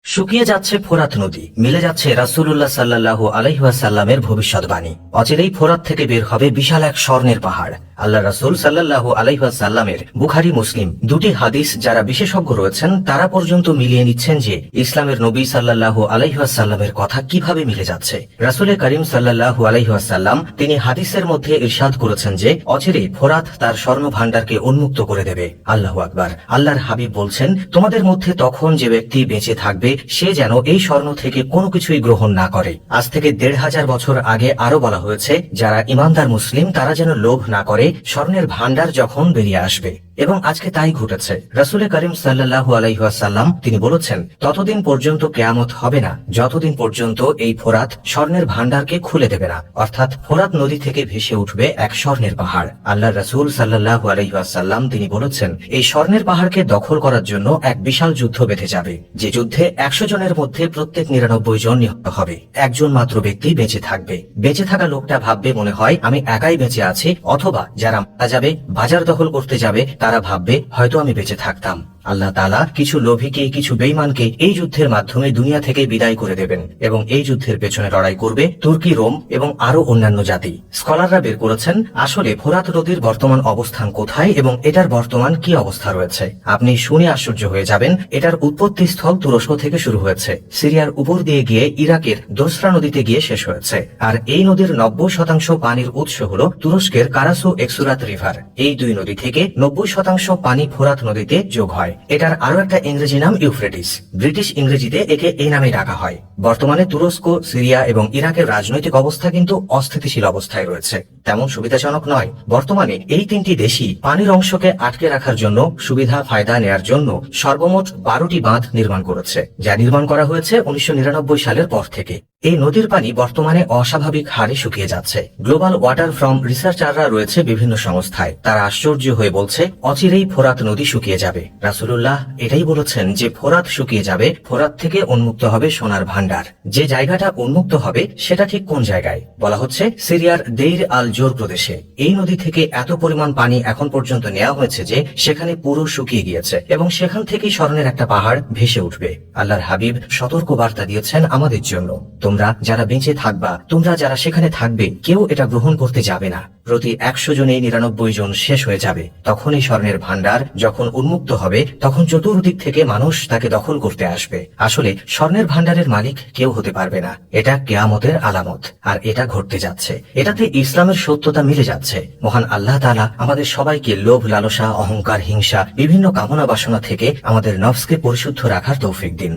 শুকিয়ে যাচ্ছে ফোরাত নদী, মিলে যাচ্ছে রাসূলুল্লাহ সাল্লাল্লাহু আলাইহি ওয়াসাল্লামের ভবিষ্যৎবাণী। অচিরেই ফোরাত থেকে বের হবে বিশাল এক স্বর্ণের পাহাড়। আল্লাহ রাসূল সাল্লাল্লাহু আলাইহি ওয়াসাল্লামের বুখারী মুসলিম দুটি হাদিস যারা বিশেষজ্ঞ রয়েছেন তারা পর্যন্ত মিলিয়ে নিচ্ছেন যে ইসলামের নবী সাল্লাল্লাহু আলাইহি ওয়াসাল্লামের কথা কিভাবে মিলে যাচ্ছে। রাসূল করিম সাল্লাল্লাহু আলাইহি ওয়াসাল্লাম তিনি হাদিসের মধ্যে ইরশাদ করেছেন যে অচিরেই ফোরাত তার স্বর্ণ ভাণ্ডারকে উন্মুক্ত করে দেবে। আল্লাহু আকবার। আল্লাহর হাবিব বলছেন, তোমাদের মধ্যে তখন যে ব্যক্তি বেঁচে থাকবে সে যেন এই স্বর্ণ থেকে কোনো কিছুই গ্রহণ না করে। আজ থেকে ১৫০০ বছর আগে আরো বলা হয়েছে, যারা ইমানদার মুসলিম তারা যেন লোভ না করে স্বর্ণের ভাণ্ডার যখন বেরিয়ে আসবে, এবং আজকে তাই ঘটেছে। রাসূল করিম সাল্লাল্লাহু আলাইহি ওয়াসাল্লাম তিনি বলেছেন, ততদিন পর্যন্ত কিয়ামত হবে না যতদিন পর্যন্ত এই ফোরাত স্বর্ণের ভাণ্ডারকে খুলে দেবে না, অর্থাৎ ফোরাত নদী থেকে ভেসে উঠবে এক স্বর্ণের পাহাড়। আল্লাহর রাসূল সাল্লাল্লাহু আলাইহি ওয়াসাল্লাম তিনি বলেছেন, এই স্বর্ণের পাহাড়কে দখল করার জন্য এক বিশাল যুদ্ধ বেঁধে যাবে, যে যুদ্ধে ১০০ জনের মধ্যে প্রত্যেক ৯৯ জন নিহত হবে, একজন মাত্র ব্যক্তি বেঁচে থাকবে। বেঁচে থাকা লোকটা ভাববে মনে হয় আমি একাই বেঁচে আছি, অথবা যারা মারা যাবে বাজার দখল করতে যাবে তারা ভাববে হয়তো আমি বেঁচে থাকতাম। আল্লাহ তাআলা কিছু লোভীকে কিছু বেঈমানকে এই যুদ্ধের মাধ্যমে দুনিয়া থেকে বিদায় করে দেবেন, এবং এই যুদ্ধের পেছনে লড়াই করবে তুর্কি, রোম এবং আরো অন্যান্য জাতি। স্কলাররা বের করেছেন আসলে ফোরাত নদীর বর্তমান অবস্থান কোথায় এবং এটার বর্তমান কি অবস্থা রয়েছে। আপনি শুনে আশ্চর্য হয়ে যাবেন। এটার উৎপত্তি স্থল তুরস্ক থেকে শুরু হয়েছে, সিরিয়ার উপর দিয়ে গিয়ে ইরাকের দোসরা নদীতে গিয়ে শেষ হয়েছে। আর এই নদীর ৯০% পানির উৎস হল তুরস্কের কারাসু একসুরাত রিভার। এই দুই নদী থেকে ৯০% পানি ফোরাত নদীতে যোগ হয়। এটার আরো একটা ইংরেজি নাম ইউফ্রেটিস। ব্রিটিশ ইংরেজিতে একে এই নামে ডাকা হয়। বর্তমানে তুরস্ক, সিরিয়া এবং ইরাকের রাজনৈতিক অবস্থা কিন্তু অস্থিতিশীল অবস্থায় রয়েছে, তেমন সুবিধাজনক নয়। বর্তমানে এই তিনটি দেশই পানির অংশকে আটকে রাখার জন্য সুবিধা ফায়দা নেয়ার জন্য সর্বমোট ১২টি বাঁধ নির্মাণ করেছে, যা নির্মাণ করা হয়েছে ১৯৯৯ সালের পর থেকে। এই নদীর পানি বর্তমানে অস্বাভাবিক হারে শুকিয়ে যাচ্ছে। গ্লোবাল ওয়াটার ফ্রম রিসার্চাররা রয়েছে বিভিন্ন সংস্থায়, তারা আশ্চর্য হয়ে বলছে অচিরেই ফোরাত নদী শুকিয়ে যাবে। রাসূলুল্লাহ এটাই বলেছেন যে ফোরাত শুকিয়ে যাবে, ফোরাত থেকে উন্মুক্ত হবে সোনার ভাণ্ডার। যে জায়গাটা উন্মুক্ত হবে সেটা ঠিক কোন জায়গায় বলা হচ্ছে, সিরিয়ার দেইর আল জোর প্রদেশে। এই নদী থেকে এত পরিমাণ পানি এখন পর্যন্ত নেওয়া হয়েছে যে সেখানে পুরো শুকিয়ে গিয়েছে, এবং সেখান থেকেই স্বর্ণের একটা পাহাড় ভেসে উঠবে। আল্লাহর হাবিব সতর্ক বার্তা দিয়েছেন আমাদের জন্য, তোমরা যারা বেঁচে থাকবা, তোমরা যারা সেখানে থাকবে, কেউ এটা গ্রহণ করতে যাবে না। প্রতি ১০০ জনে ৯৯ জন শেষ হয়ে যাবে। তখন এই স্বর্ণের ভাণ্ডার যখন উন্মুক্ত হবে তখন চতুর্দিক থেকে মানুষ তাকে দখল করতে আসবে। আসলে স্বর্ণের ভাণ্ডারের মালিক কেউ হতে পারবে না। এটা কিয়ামতের আলামত, আর এটা ঘটতে যাচ্ছে। এটাতে ইসলামের সত্যতা মিলে যাচ্ছে। মহান আল্লাহ তাআলা আমাদের সবাইকে লোভ, লালসা, অহংকার, হিংসা, বিভিন্ন কামনা বাসনা থেকে আমাদের নফসকে পরিশুদ্ধ রাখার তৌফিক দিন।